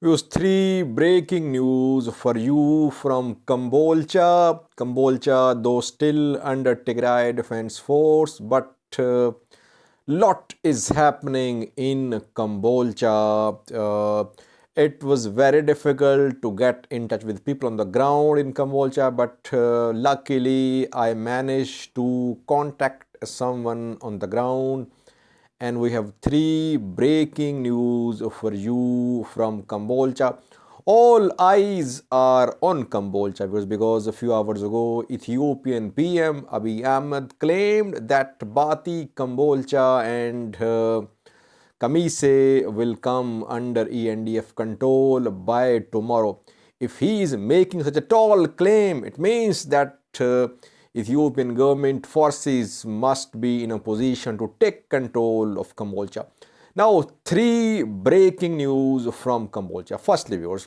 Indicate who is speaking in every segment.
Speaker 1: Use three breaking news for you from Kombolcha. Kombolcha, though still under Tigray Defense Force, but lot is happening in Kombolcha. It was very difficult to get in touch with people on the ground in Kombolcha, but luckily I managed to contact someone on the ground. And we have three breaking news for you from Kombolcha. All eyes are on Kombolcha because a few hours ago, Ethiopian PM Abiy Ahmed claimed that Bati, Kombolcha and Kamise will come under ENDF control by tomorrow. If he is making such a tall claim, it means that Ethiopian government forces must be in a position to take control of Kombolcha. Now, three breaking news from Kombolcha. Firstly, viewers,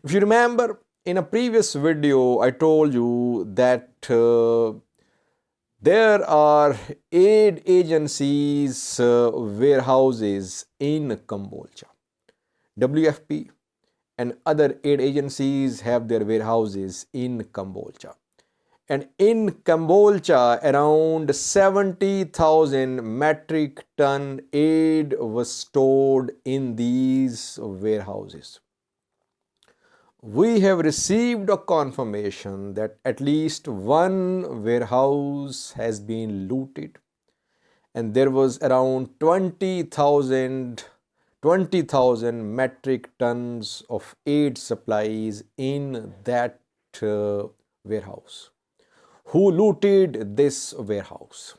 Speaker 1: if you remember, in a previous video, I told you that there are aid agencies, warehouses in Kombolcha. WFP and other aid agencies have their warehouses in Kombolcha. And in Kombolcha, around 70,000 metric ton aid was stored in these warehouses. We have received a confirmation that at least one warehouse has been looted, and there was around 20,000 metric tons of aid supplies in that warehouse. Who looted this warehouse?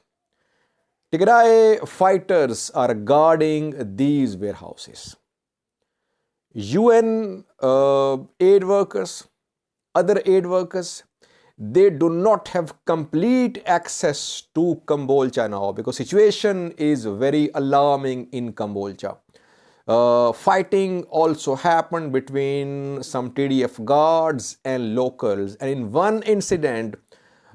Speaker 1: Tigray fighters are guarding these warehouses. UN aid workers, other aid workers, they do not have complete access to Kombolcha now because situation is very alarming in Kombolcha. Fighting also happened between some TDF guards and locals, and in one incident,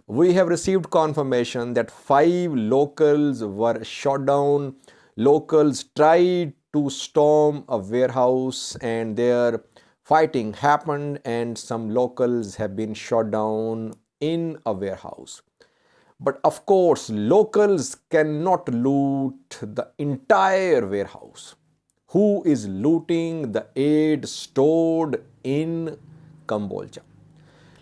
Speaker 1: we have received confirmation that 5 locals were shot down. Locals tried to storm a warehouse and their fighting happened and some locals have been shot down in a warehouse. But of course, locals cannot loot the entire warehouse. Who is looting the aid stored in Kombolcha?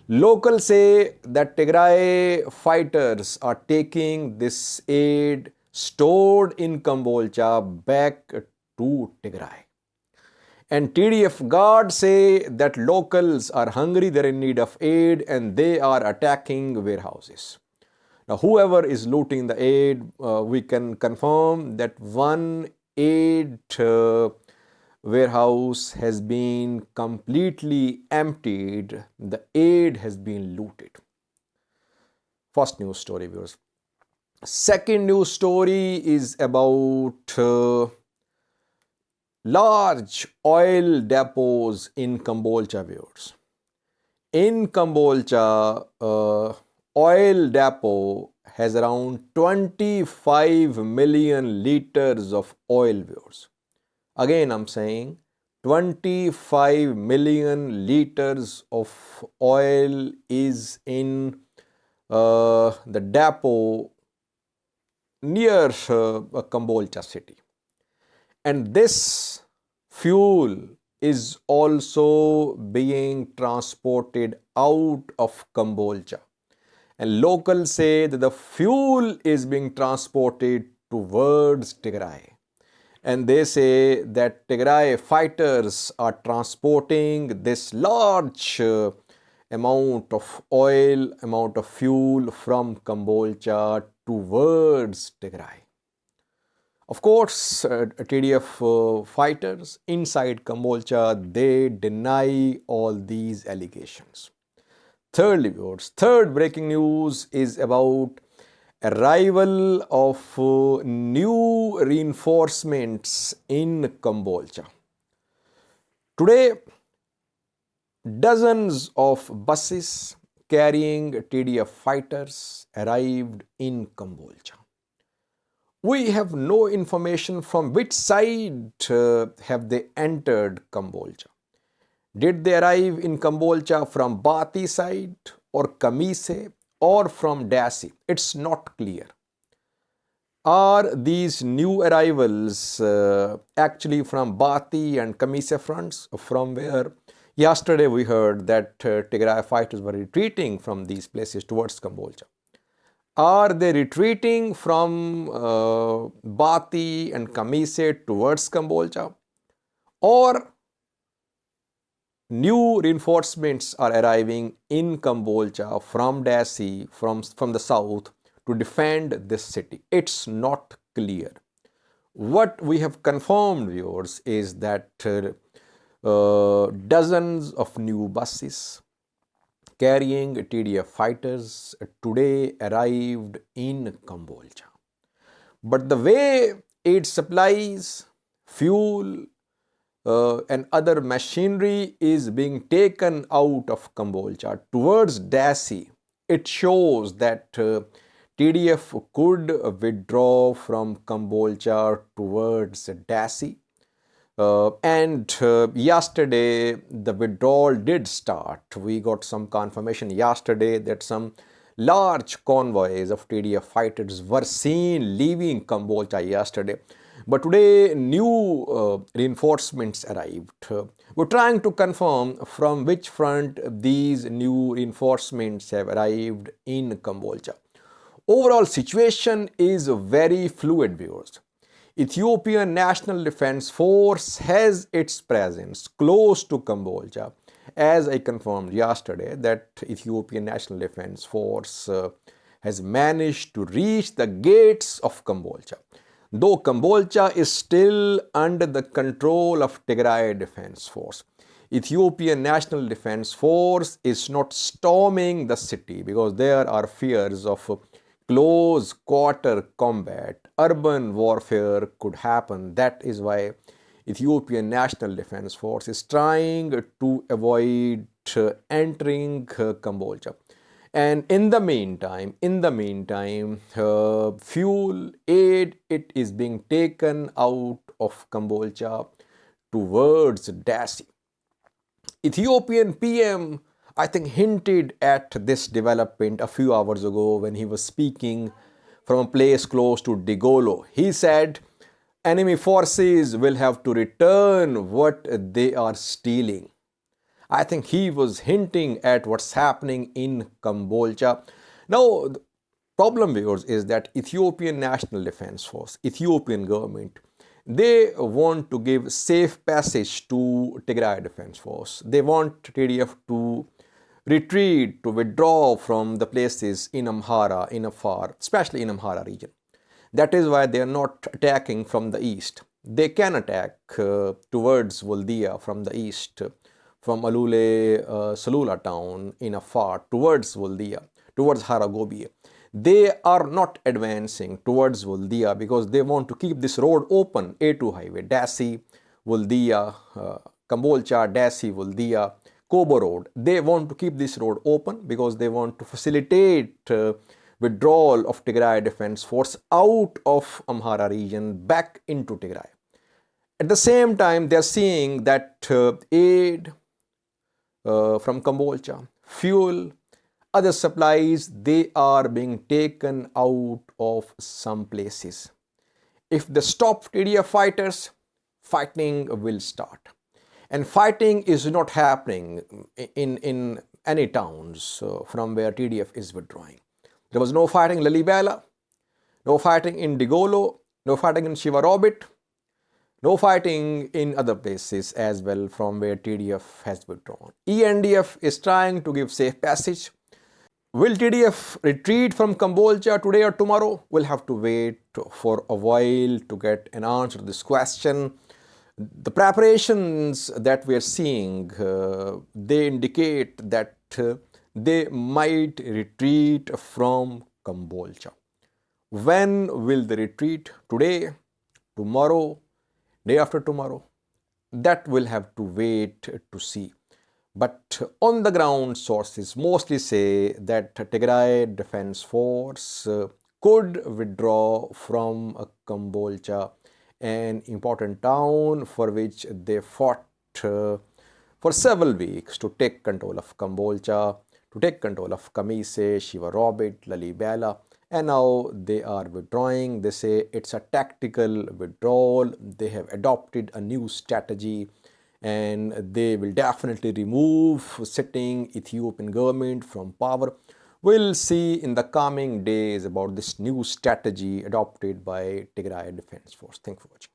Speaker 1: Locals say that Tigray fighters are taking this aid stored in Kombolcha back to Tigray. And TDF guards say that locals are hungry, they're in need of aid, and they are attacking warehouses. Now, whoever is looting the aid, we can confirm that one aid warehouse has been completely emptied. The aid has been looted. First news story, viewers. Second news story is about large oil depots in Kombolcha, viewers. In Kombolcha, oil depot has around 25 million liters of oil, viewers. Again, I'm saying 25 million liters of oil is in the depot near Kombolcha city. And this fuel is also being transported out of Kombolcha. And locals say that the fuel is being transported towards Tigray. And they say that Tigray fighters are transporting this large amount of oil, amount of fuel from Kombolcha towards Tigray. Of course, TDF fighters inside Kombolcha, they deny all these allegations. Thirdly, viewers, third breaking news is about arrival of new reinforcements in Kombolcha. Today, dozens of buses carrying TDF fighters arrived in Kombolcha. We have no information from which side have they entered Kombolcha. Did they arrive in Kombolcha from Bati side or Kamise or from Dasi? It's not clear. Are these new arrivals actually from Bati and Kamise fronts, from where yesterday we heard that Tigray fighters were retreating from these places towards Kombolcha? Are they retreating from Bati and Kamise towards Kombolcha? Or new reinforcements are arriving in Kombolcha from Dasi, from the south, to defend this city? It's not clear. What we have confirmed, viewers, is that dozens of new buses carrying TDF fighters today arrived in Kombolcha. But the way aid supplies, fuel, and other machinery is being taken out of Kombolcha towards Dasi, it shows that TDF could withdraw from Kombolcha towards Dasi. And yesterday the withdrawal did start. We got some confirmation yesterday that some large convoys of TDF fighters were seen leaving Kombolcha yesterday. But today new reinforcements arrived. We're trying to confirm from which front these new reinforcements have arrived in Kombolcha. Overall situation is very fluid, viewers. Ethiopian National Defense Force has its presence close to Kombolcha, as I confirmed yesterday that Ethiopian National Defense Force has managed to reach the gates of Kombolcha. Though Kombolcha is still under the control of Tigray Defense Force, Ethiopian National Defense Force is not storming the city because there are fears of close quarter combat. Urban warfare could happen. That is why Ethiopian National Defense Force is trying to avoid entering Kombolcha. And in the meantime, fuel aid, it is being taken out of Kombolcha towards Dasi. Ethiopian PM, I think, hinted at this development a few hours ago when he was speaking from a place close to Digolo. He said enemy forces will have to return what they are stealing. I think he was hinting at what's happening in Kombolcha. Now, the problem, viewers, is that Ethiopian National Defense Force, Ethiopian government, they want to give safe passage to Tigray Defense Force. They want TDF to retreat, to withdraw from the places in Amhara, in Afar, especially in Amhara region. That is why they are not attacking from the east. They can attack towards Waldia from the east, from Alule Salula town in Afar towards Waldia, towards Haragobi. They are not advancing towards Waldia because they want to keep this road open, A2 highway, Dasi, Waldia, Kombolcha, Dasi, Waldia, Kobo road. They want to keep this road open because they want to facilitate withdrawal of Tigray Defense Force out of Amhara region back into Tigray. At the same time, they are seeing that aid from Kombolcha, fuel, other supplies, they are being taken out of some places. If they stop TDF fighters, fighting will start. And fighting is not happening in any towns from where TDF is withdrawing. There was no fighting in Lalibela, no fighting in Digolo, no fighting in Shivarobit, no fighting in other places as well from where TDF has withdrawn. ENDF is trying to give safe passage. Will TDF retreat from Kombolcha today or tomorrow? We'll have to wait for a while to get an answer to this question. The preparations that we are seeing, they indicate that they might retreat from Kombolcha. When will they retreat? Today, tomorrow, day after tomorrow? That we'll have to wait to see. But on the ground, sources mostly say that Tigray Defense Force could withdraw from Kombolcha, an important town for which they fought for for several weeks to take control of Kombolcha, to take control of Kamise, Shiva Robit, Lalibela, and now they are withdrawing. They say it's a tactical withdrawal. They have adopted a new strategy and they will definitely remove sitting Ethiopian government from power. We'll see in the coming days about this new strategy adopted by Tigray Defense Force. Thank you for watching.